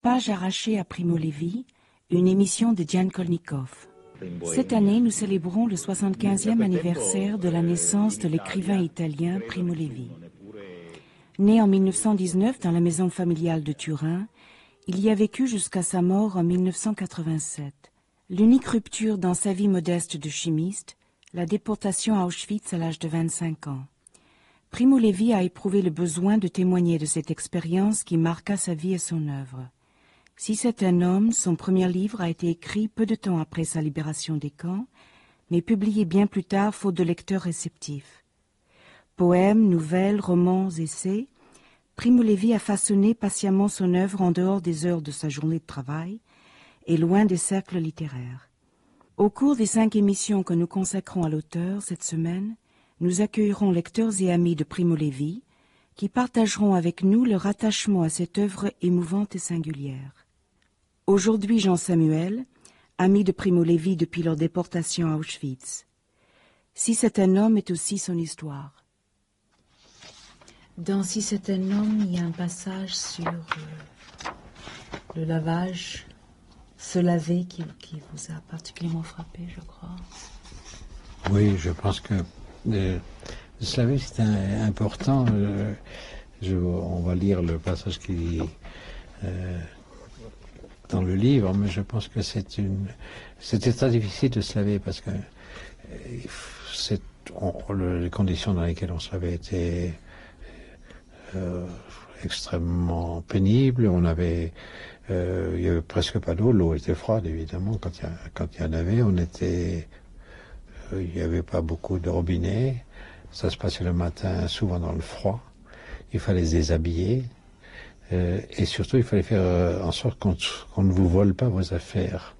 Page arrachée à Primo Levi, une émission de Diane Kolnikov. Cette année, nous célébrons le 75e anniversaire de la naissance de l'écrivain italien Primo Levi. Né en 1919 dans la maison familiale de Turin, il y a vécu jusqu'à sa mort en 1987. L'unique rupture dans sa vie modeste de chimiste, la déportation à Auschwitz à l'âge de 25 ans. Primo Levi a éprouvé le besoin de témoigner de cette expérience qui marqua sa vie et son œuvre. Si c'est un homme, son premier livre a été écrit peu de temps après sa libération des camps, mais publié bien plus tard faute de lecteurs réceptifs. Poèmes, nouvelles, romans, essais, Primo Levi a façonné patiemment son œuvre en dehors des heures de sa journée de travail et loin des cercles littéraires. Au cours des 5 émissions que nous consacrons à l'auteur cette semaine, nous accueillerons lecteurs et amis de Primo Levi qui partageront avec nous leur attachement à cette œuvre émouvante et singulière. Aujourd'hui, Jean Samuel, ami de Primo Levi depuis leur déportation à Auschwitz. Si c'est un homme est aussi son histoire. Dans Si c'est un homme, il y a un passage sur le lavage, se laver, qui vous a particulièrement frappé, je crois. Oui, je pense que se laver, c'est important. On va lire le passage qui dans le livre, mais je pense que c'était très difficile de se laver parce que les conditions dans lesquelles on se lavait étaient extrêmement pénibles. Il y avait presque pas d'eau, l'eau était froide évidemment quand il y en avait. Il n'y avait pas beaucoup de robinets. Ça se passait le matin souvent dans le froid. Il fallait se déshabiller. Et surtout, il fallait faire en sorte qu'on ne vous vole pas vos affaires.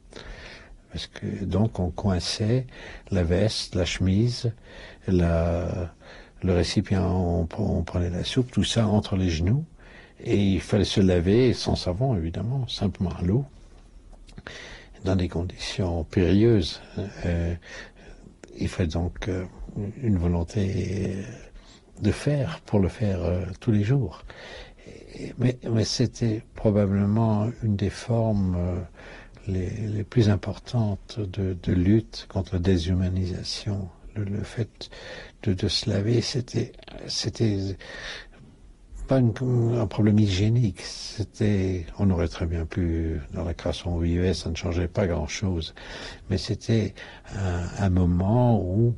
Parce que donc on coinçait la veste, la chemise, le récipient, on prenait la soupe, tout ça entre les genoux. Et il fallait se laver sans savon, évidemment, simplement à l'eau, dans des conditions périlleuses. Il fallait donc une volonté de faire, pour le faire tous les jours. Mais c'était probablement une des formes les plus importantes de lutte contre la déshumanisation. Le fait de se laver, c'était pas un problème hygiénique. On aurait très bien pu, dans la classe où on vivait, ça ne changeait pas grand-chose. Mais c'était un moment où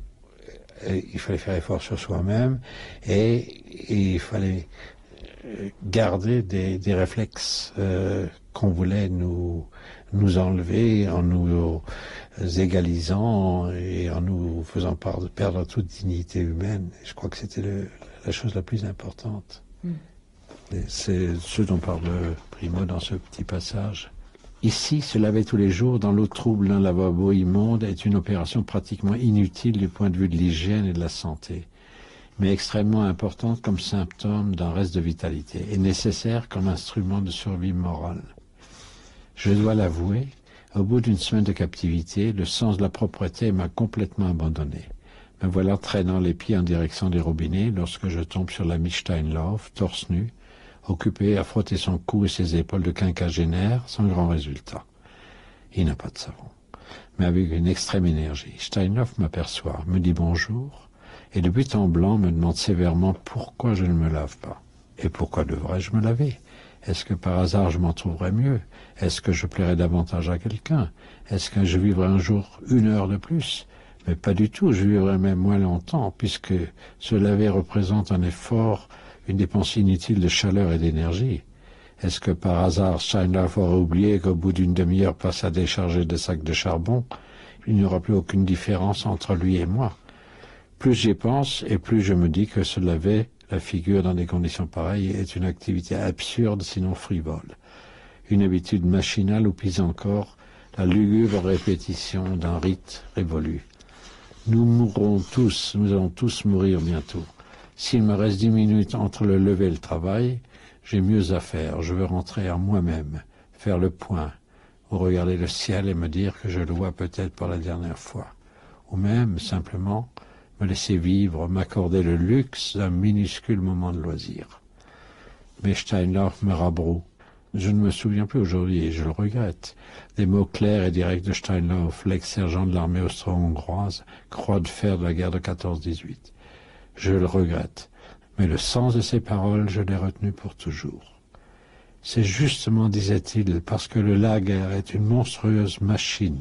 il fallait faire effort sur soi-même et il fallait garder des réflexes qu'on voulait nous enlever en nous égalisant et en nous faisant perdre toute dignité humaine. Et je crois que c'était la chose la plus importante. C'est ce dont parle Primo dans ce petit passage. Ici, se laver tous les jours dans l'eau trouble d'un lavabo immonde est une opération pratiquement inutile du point de vue de l'hygiène et de la santé, mais extrêmement importante comme symptôme d'un reste de vitalité et nécessaire comme instrument de survie morale. Je dois l'avouer, au bout d'une semaine de captivité, le sens de la propreté m'a complètement abandonné. Me voilà traînant les pieds en direction des robinets lorsque je tombe sur l'ami Steinlauf, torse nu, occupé à frotter son cou et ses épaules de quinquagénaire, sans grand résultat. Il n'a pas de savon, mais avec une extrême énergie. Steinlauf m'aperçoit, me dit bonjour, et de but en blanc me demande sévèrement pourquoi je ne me lave pas. Et pourquoi devrais-je me laver? Est-ce que par hasard je m'en trouverais mieux? Est-ce que je plairais davantage à quelqu'un? Est-ce que je vivrais un jour 1 heure de plus? Mais pas du tout, je vivrais même moins longtemps, puisque se laver représente un effort, une dépense inutile de chaleur et d'énergie. Est-ce que par hasard Steinlauf aurait oublié qu'au bout d'une demi-heure passée à décharger des sacs de charbon, il n'y aura plus aucune différence entre lui et moi? Plus j'y pense, et plus je me dis que se laver la figure dans des conditions pareilles est une activité absurde, sinon frivole. Une habitude machinale ou pis encore, la lugubre répétition d'un rite révolu. Nous allons tous mourir bientôt. S'il me reste 10 minutes entre le lever et le travail, j'ai mieux à faire. Je veux rentrer en moi-même, faire le point, ou regarder le ciel et me dire que je le vois peut-être pour la dernière fois. Ou même, simplement, me laisser vivre, m'accorder le luxe d'un minuscule moment de loisir. Mais Steinlauf me rabroue. Je ne me souviens plus aujourd'hui, et je le regrette, des mots clairs et directs de Steinlauf, l'ex-sergent de l'armée austro-hongroise, croix de fer de la guerre de 14-18. Je le regrette, mais le sens de ces paroles, je l'ai retenu pour toujours. C'est justement, disait-il, parce que le lager est une monstrueuse machine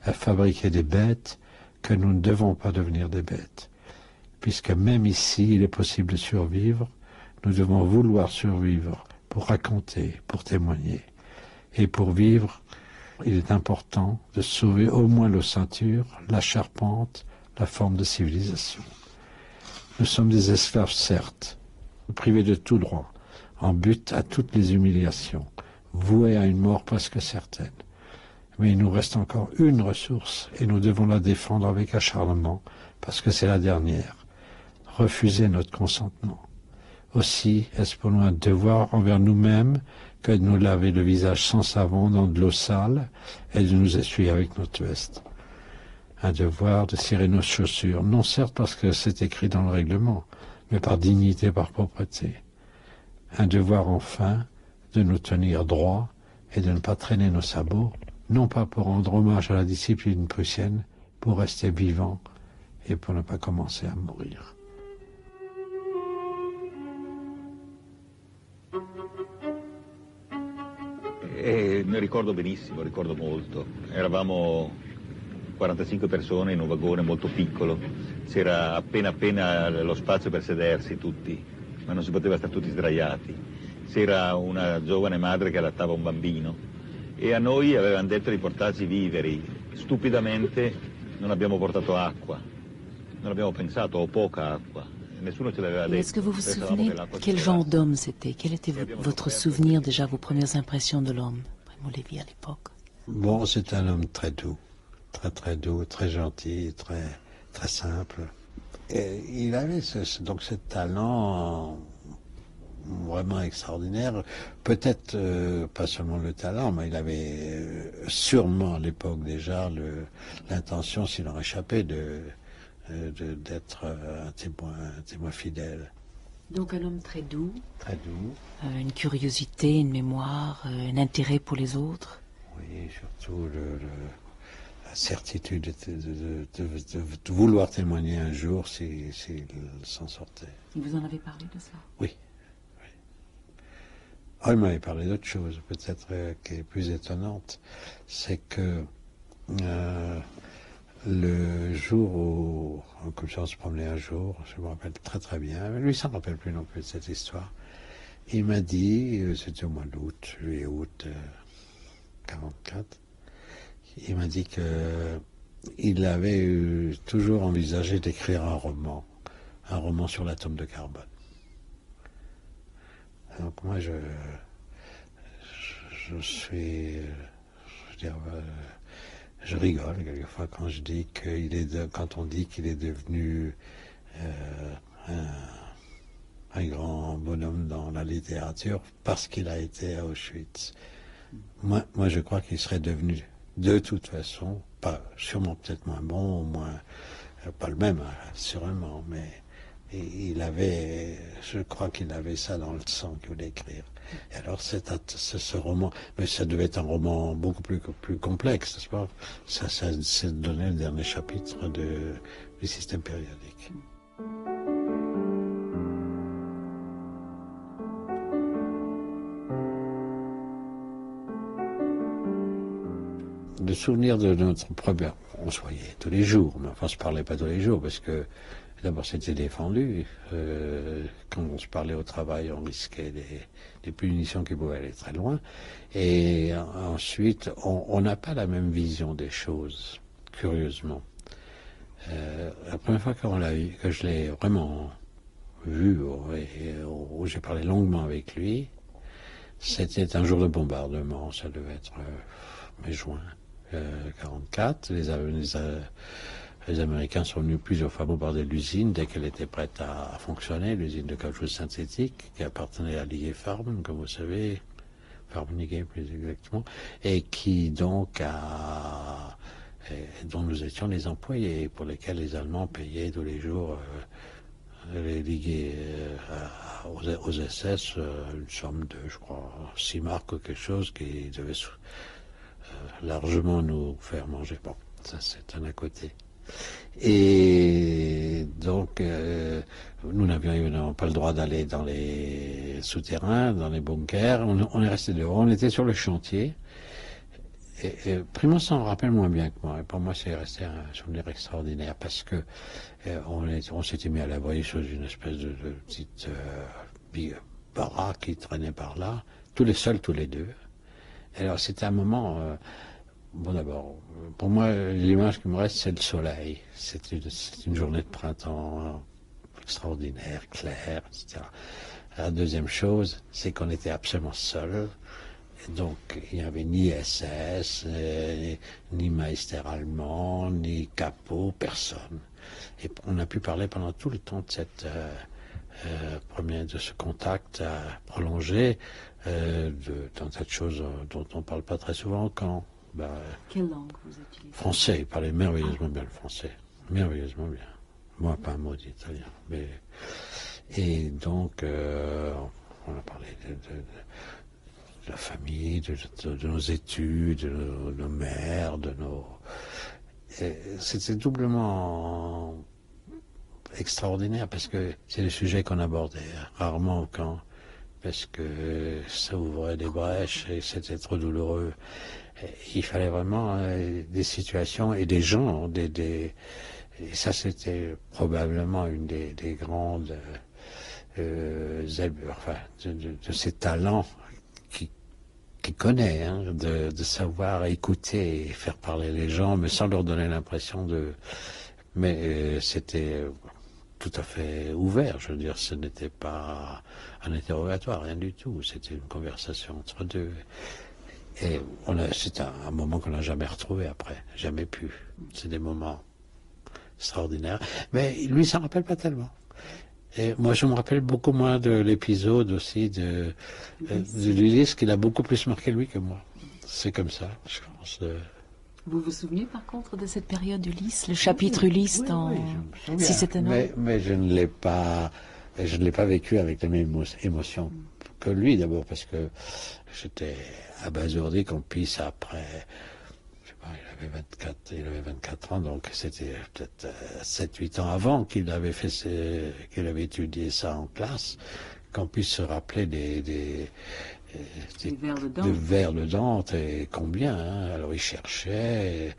à fabriquer des bêtes que nous ne devons pas devenir des bêtes. Puisque même ici, il est possible de survivre, nous devons vouloir survivre pour raconter, pour témoigner. Et pour vivre, il est important de sauver au moins l'ossature, la charpente, la forme de civilisation. Nous sommes des esclaves, certes, privés de tout droit, en butte à toutes les humiliations, voués à une mort presque certaine. Mais il nous reste encore une ressource et nous devons la défendre avec acharnement, parce que c'est la dernière. Refuser notre consentement. Aussi, est-ce pour nous un devoir envers nous-mêmes que de nous laver le visage sans savon dans de l'eau sale et de nous essuyer avec notre veste. Un devoir de cirer nos chaussures, non certes parce que c'est écrit dans le règlement, mais par dignité, par propreté. Un devoir enfin de nous tenir droit et de ne pas traîner nos sabots, non pas pour rendre hommage à la discipline prussienne, pour rester vivant et pour ne pas commencer à mourir. E ne ricordo benissimo, ricordo molto. Eravamo 45 persone in un vagone molto piccolo, c'era appena lo spazio per sedersi tutti, ma non si poteva stare tutti sdraiati. C'era una giovane madre che allattava un bambino e a noi avevano detto di portarci i viveri. Stupidamente non abbiamo portato acqua, non abbiamo pensato, o poca acqua. Nessuno ce l'aveva detto. Est-ce que vous vous souvenez quel genre d'homme c'était? Quel était votre souvenir déjà, vos premières impressions de l'homme, Primo Levi, à l'époque? Bon, c'est un homme très doux, très doux, très gentil, très simple. Et il avait donc ce talent vraiment extraordinaire. Peut-être pas seulement le talent, mais il avait sûrement à l'époque déjà l'intention, s'il en échappait, d'être un témoin fidèle. Donc un homme très doux. Très doux. Une curiosité, une mémoire, un intérêt pour les autres. Oui, surtout la certitude de vouloir témoigner un jour s'il s'en sortait. Il vous en avait parlé de ça? Oui. Ah, il m'avait parlé d'autre chose, peut-être qui est plus étonnante. C'est que le jour où, comme ça on se promenait un jour, je me rappelle très bien, mais lui ça ne rappelle plus non plus de cette histoire, il m'a dit, c'était au mois d'août, juillet août 44, il m'a dit que il avait toujours envisagé d'écrire un roman sur l'atome de carbone. Donc moi je suis, je rigole quelquefois quand je dis quand on dit qu'il est devenu un grand bonhomme dans la littérature parce qu'il a été à Auschwitz. Moi je crois qu'il serait devenu de toute façon, sûrement peut-être moins bon, au moins pas le même, sûrement, mais je crois qu'il avait ça dans le sang qu'il voulait écrire. Et alors ce roman, mais ça devait être un roman beaucoup plus complexe, n'est-ce pas? Ça donnait le dernier chapitre du système périodique. Le souvenir de notre première, on se voyait tous les jours, mais enfin on se parlait pas tous les jours parce que d'abord c'était défendu. Quand on se parlait au travail, on risquait des punitions qui pouvaient aller très loin. Et ensuite, on n'a pas la même vision des choses, curieusement. La première fois que je l'ai vraiment vu, où j'ai parlé longuement avec lui, c'était un jour de bombardement, ça devait être mai-juin 44. Les Américains sont venus plusieurs fois bombarder l'usine dès qu'elle était prête à fonctionner, l'usine de caoutchouc synthétique qui appartenait à Ligue Farben, comme vous savez, Farbenige plus exactement, et qui donc dont nous étions les employés, pour lesquels les Allemands payaient tous les jours Elle est liée aux SS, une somme de, je crois, 6 marques ou quelque chose qui devait largement nous faire manger. Bon, ça c'est un à côté. Et donc, nous n'avions évidemment pas le droit d'aller dans les souterrains, dans les bunkers. On est resté dehors. On était sur le chantier. Et Primo s'en rappelle moins bien que moi. Et pour moi, c'est resté un souvenir extraordinaire parce que on s'était mis à l'abri sous une espèce de petite baraque qui traînait par là, tous les seuls, tous les deux. Et alors, c'était un moment. Bon, d'abord, pour moi, l'image qui me reste, c'est le soleil. C'est une journée de printemps extraordinaire, claire, etc. La deuxième chose, c'est qu'on était absolument seuls. Donc, il n'y avait ni SS, ni Meister allemand, ni capot, personne. Et on a pu parler pendant tout le temps de cette de ce contact prolongé dans cette chose dont on ne parle pas très souvent quand. Quelle langue vous utilisez? Français, il parlait merveilleusement bien le français. Merveilleusement bien. Moi, pas un mot d'italien. Et donc, on a parlé de la famille, de nos études, de nos mères, c'était doublement extraordinaire parce que c'est des sujets qu'on abordait rarement au camp, parce que ça ouvrait des brèches et c'était trop douloureux. Il fallait vraiment des situations et des gens, et ça c'était probablement une des grandes de ces talents qui connaît, de savoir écouter et faire parler les gens, mais sans leur donner l'impression de. Mais c'était tout à fait ouvert, je veux dire, ce n'était pas un interrogatoire, rien du tout, c'était une conversation entre deux. Et c'est un moment qu'on n'a jamais retrouvé après, jamais pu. C'est des moments extraordinaires. Mais lui, ça ne rappelle pas tellement. Et moi, je me rappelle beaucoup moins de l'épisode aussi de l'Ulysse, qu'il a beaucoup plus marqué lui que moi. C'est comme ça, je pense. Vous vous souvenez par contre de cette période Ulysse, le chapitre Ulysse dans Si c'est un homme? Mais je ne l'ai pas vécu avec la même émotion que lui, d'abord parce que j'étais abasourdi qu'on puisse après, je sais pas, il avait 24 ans, donc c'était peut-être 7-8 ans avant qu'il avait étudié ça en classe, qu'on puisse se rappeler des vers de Dante et combien, alors il cherchait.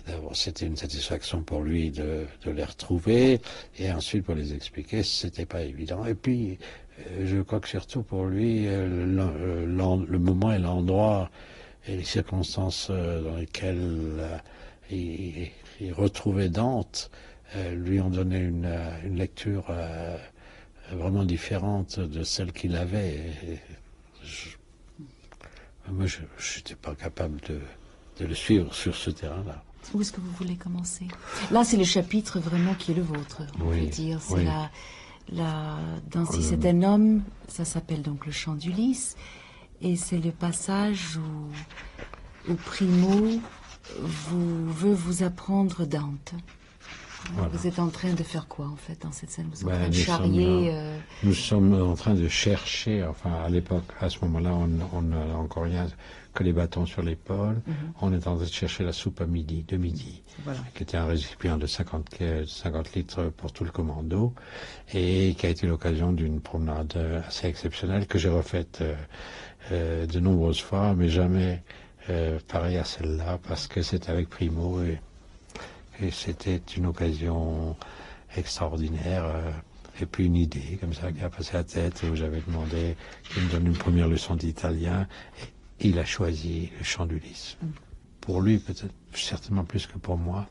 D'abord, c'était une satisfaction pour lui de les retrouver, et ensuite pour les expliquer, c'était pas évident. Et puis, je crois que surtout pour lui, le moment et l'endroit et les circonstances dans lesquelles il retrouvait Dante lui ont donné une lecture vraiment différente de celle qu'il avait. Moi, je n'étais pas capable de le suivre sur ce terrain-là. Où est-ce que vous voulez commencer? Là, c'est le chapitre vraiment qui est le vôtre, on peut dire. C'est dans Si c'est un homme, ça s'appelle donc le chant d'Ulysse, et c'est le passage où Primo veut vous apprendre Dante. Voilà. Vous êtes en train de faire quoi en fait dans cette scène? Vous êtes en train de charrier Nous sommes en train de chercher, enfin à l'époque, à ce moment-là, on n'a encore rien que les bâtons sur l'épaule. On est en train de chercher la soupe de midi, qui était un récipient de 50 litres pour tout le commando, et qui a été l'occasion d'une promenade assez exceptionnelle que j'ai refaite de nombreuses fois, mais jamais pareil à celle-là, parce que c'était avec Primo et c'était une occasion extraordinaire. Et puis une idée comme ça qui a passé la tête, où j'avais demandé qu'il me donne une première leçon d'italien. Et il a choisi le chant d'Ulysse. Pour lui, peut-être certainement plus que pour moi,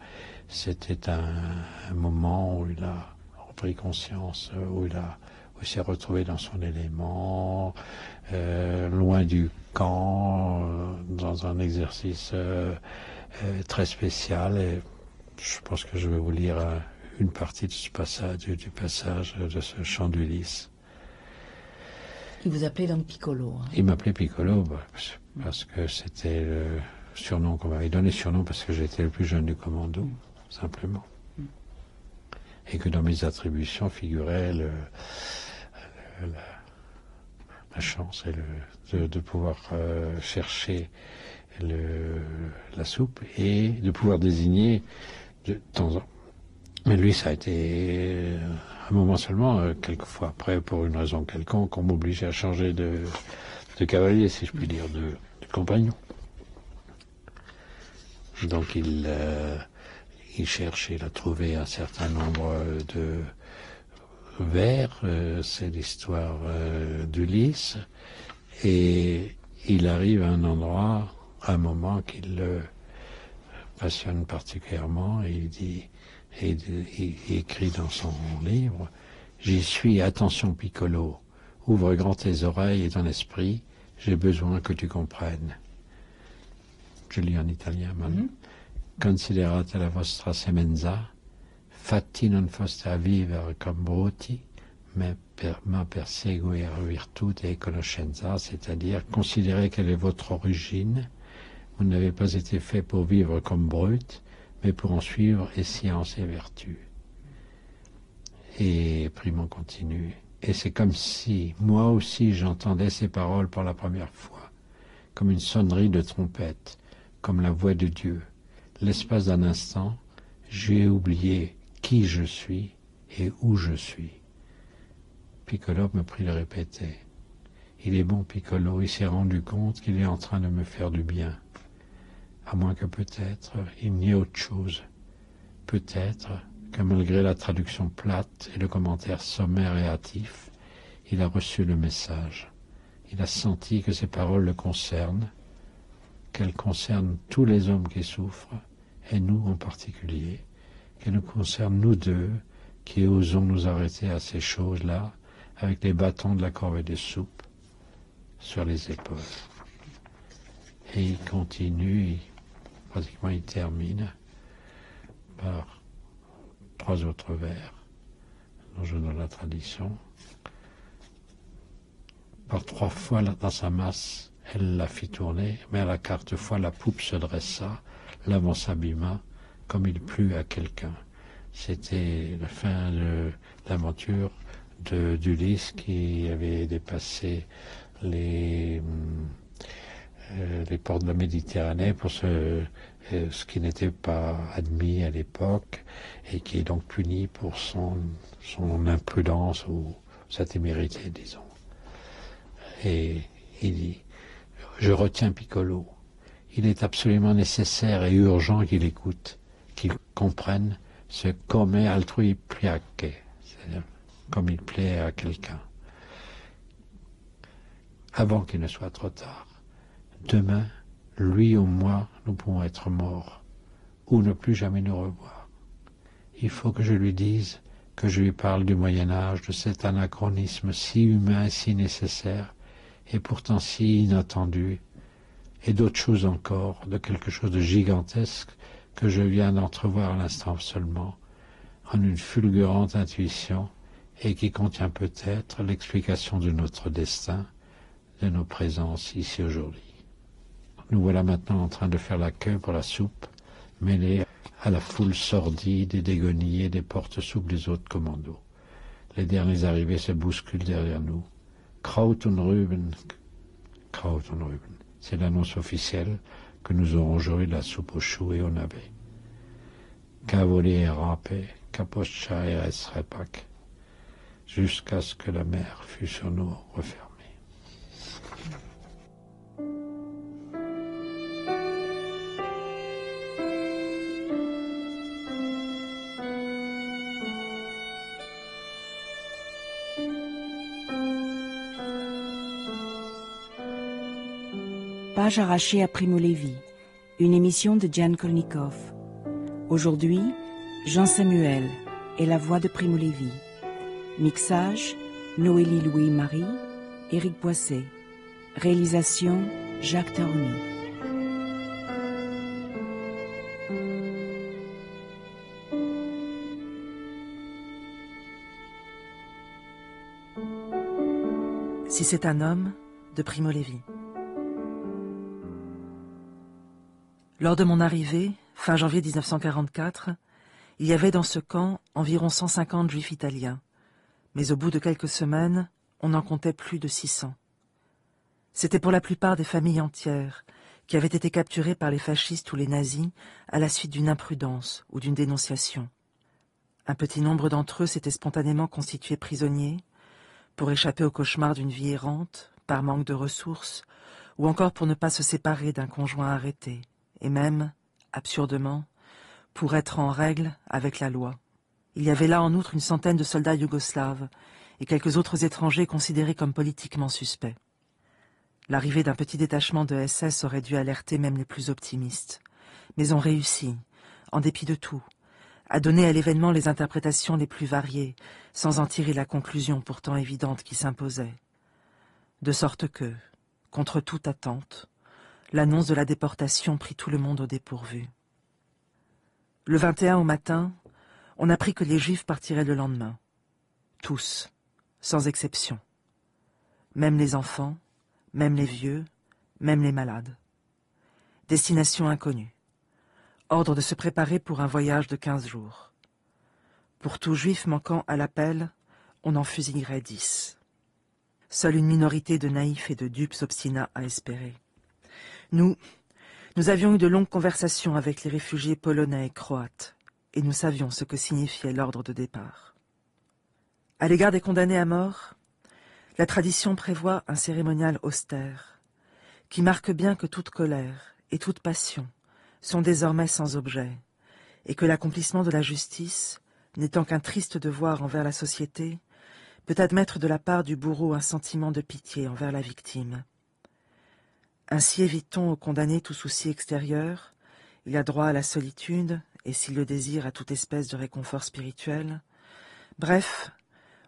c'était un moment où il a repris conscience, où il s'est retrouvé dans son élément, loin du camp, dans un exercice très spécial. Et je pense que je vais vous lire une partie de ce passage, du passage de ce chant d'Ulysse. Il vous appelait donc Piccolo. Il m'appelait Piccolo parce que c'était le surnom qu'on m'avait donné, surnom parce que j'étais le plus jeune du commando, simplement. et que dans mes attributions figurait la chance et de pouvoir chercher la soupe et de pouvoir désigner de temps en temps. Mais lui, ça a été un moment seulement, quelquefois après, pour une raison quelconque, on m'obligeait à changer de cavalier, si je puis dire, de compagnon. Donc il cherche, il a trouvé un certain nombre de vers, c'est l'histoire d'Ulysse, et il arrive à un endroit, à un moment qui le passionne particulièrement, et il dit, et il écrit dans son livre, « J'y suis, attention Piccolo, ouvre grand tes oreilles et ton esprit, j'ai besoin que tu comprennes. » Je lis en italien maintenant. Considerate la vostra semenza, fatti non foste a vivere comme bruti, ma perseguire virtute et conoscenza, c'est-à-dire considérez quelle est votre origine. Vous n'avez pas été fait pour vivre comme brutes, mais pour en suivre et science et vertu. Et Primon continue. Et c'est comme si, moi aussi, j'entendais ces paroles pour la première fois, comme une sonnerie de trompette, comme la voix de Dieu. L'espace d'un instant, j'ai oublié qui je suis et où je suis. Piccolo me prit de répéter. Il est bon, Piccolo, il s'est rendu compte qu'il est en train de me faire du bien. À moins que peut-être il n'y ait autre chose. Peut-être que malgré la traduction plate et le commentaire sommaire et hâtif, il a reçu le message. Il a senti que ces paroles le concernent, qu'elles concernent tous les hommes qui souffrent, et nous en particulier, qu'elles nous concernent nous deux, qui osons nous arrêter à ces choses-là, avec les bâtons de la corvée de soupe sur les épaules. Et il continue, pratiquement il termine par 3 autres vers, dont je donne la tradition. Par 3 fois dans sa masse, elle la fit tourner, mais à la 4e fois la poupe se dressa, l'avant s'abîma, comme il plut à quelqu'un. C'était la fin de l'aventure d'Ulysse qui avait dépassé les ports de la Méditerranée pour ce qui n'était pas admis à l'époque et qui est donc puni pour son imprudence ou sa témérité, disons. Et il dit, je retiens Piccolo. Il est absolument nécessaire et urgent qu'il écoute, qu'il comprenne ce come altrui piace, c'est-à-dire comme il plaît à quelqu'un, avant qu'il ne soit trop tard. Demain, lui ou moi, nous pouvons être morts, ou ne plus jamais nous revoir. Il faut que je lui dise, que je lui parle du Moyen-Âge, de cet anachronisme si humain et si nécessaire, et pourtant si inattendu, et d'autres choses encore, de quelque chose de gigantesque que je viens d'entrevoir à l'instant seulement, en une fulgurante intuition, et qui contient peut-être l'explication de notre destin, de nos présences ici aujourd'hui. Nous voilà maintenant en train de faire la queue pour la soupe, mêlée à la foule sordide et déguenillée des porte-soupes des autres commandos. Les derniers arrivés se bousculent derrière nous. Kraut und Rüben, c'est l'annonce officielle que nous aurons aujourd'hui de la soupe aux choux et aux navets. Cavoli et râpé, capocha et repak, jusqu'à ce que la mer fût sur nous refermée. Page arrachée à Primo Levi, une émission de Jan Kolnikov. Aujourd'hui, Jean Samuel et la voix de Primo Levi. Mixage, Noélie Louis-Marie, Éric Boisset. Réalisation, Jacques Tarouni. Si c'est un homme, de Primo Levi. Lors de mon arrivée, fin janvier 1944, Il y avait dans ce camp environ 150 juifs italiens, mais au bout de quelques semaines, on en comptait plus de 600. C'était pour la plupart des familles entières qui avaient été capturées par les fascistes ou les nazis à la suite d'une imprudence ou d'une dénonciation. Un petit nombre d'entre eux s'étaient spontanément constitués prisonniers pour échapper au cauchemar d'une vie errante, par manque de ressources, ou encore pour ne pas se séparer d'un conjoint arrêté, et même, absurdement, pour être en règle avec la loi. Il y avait là en outre une centaine de soldats yougoslaves et quelques autres étrangers considérés comme politiquement suspects. L'arrivée d'un petit détachement de SS aurait dû alerter même les plus optimistes. Mais on réussit, en dépit de tout, à donner à l'événement les interprétations les plus variées, sans en tirer la conclusion pourtant évidente qui s'imposait. De sorte que, contre toute attente, l'annonce de la déportation prit tout le monde au dépourvu. Le 21 au matin, on apprit que les Juifs partiraient le lendemain. Tous, sans exception. Même les enfants, même les vieux, même les malades. Destination inconnue. Ordre de se préparer pour un voyage de 15 jours. Pour tout Juif manquant à l'appel, on en fusillerait 10. Seule une minorité de naïfs et de dupes s'obstina à espérer. Nous avions eu de longues conversations avec les réfugiés polonais et croates, et nous savions ce que signifiait l'ordre de départ. À l'égard des condamnés à mort, la tradition prévoit un cérémonial austère, qui marque bien que toute colère et toute passion sont désormais sans objet, et que l'accomplissement de la justice, n'étant qu'un triste devoir envers la société, peut admettre de la part du bourreau un sentiment de pitié envers la victime. Ainsi évite-t-on au condamné tout souci extérieur, il a droit à la solitude, et s'il le désire à toute espèce de réconfort spirituel. Bref,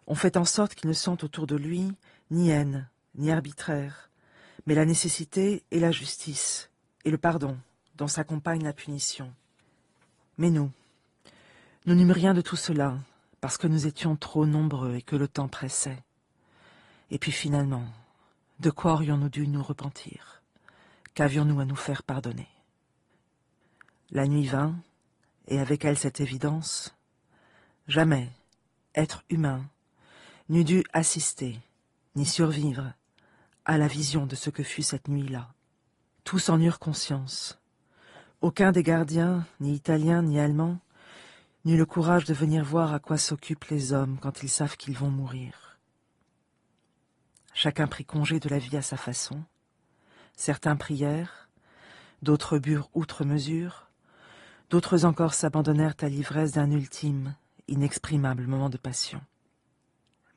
on fait en sorte qu'il ne sente autour de lui ni haine, ni arbitraire, mais la nécessité et la justice, et le pardon, dont s'accompagne la punition. Mais nous n'eûmes rien de tout cela, parce que nous étions trop nombreux et que le temps pressait. Et puis finalement, de quoi aurions-nous dû nous repentir ? Qu'avions-nous à nous faire pardonner ? La nuit vint, et avec elle cette évidence, jamais être humain n'eût dû assister, ni survivre, à la vision de ce que fut cette nuit-là. Tous en eurent conscience. Aucun des gardiens, ni italien ni allemand, n'eut le courage de venir voir à quoi s'occupent les hommes quand ils savent qu'ils vont mourir. Chacun prit congé de la vie à sa façon. Certains prièrent, d'autres burent outre mesure, d'autres encore s'abandonnèrent à l'ivresse d'un ultime, inexprimable moment de passion.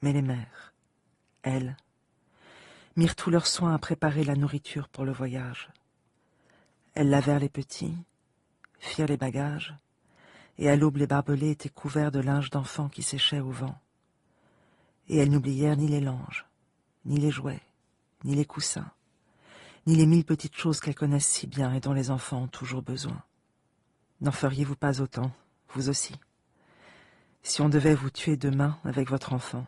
Mais les mères, elles, mirent tout leur soin à préparer la nourriture pour le voyage. Elles lavèrent les petits, firent les bagages, et à l'aube les barbelés étaient couverts de linge d'enfants qui séchaient au vent. Et elles n'oublièrent ni les langes, ni les jouets, ni les coussins, ni les 1000 petites choses qu'elles connaissent si bien et dont les enfants ont toujours besoin. N'en feriez-vous pas autant, vous aussi? Si on devait vous tuer demain avec votre enfant,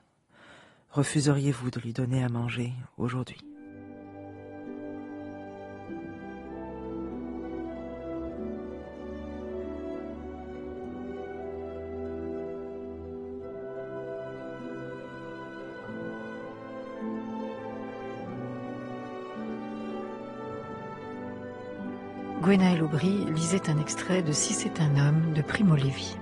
refuseriez-vous de lui donner à manger aujourd'hui? Gwenaëlle Aubry lisait un extrait de Si c'est un homme de Primo Levi.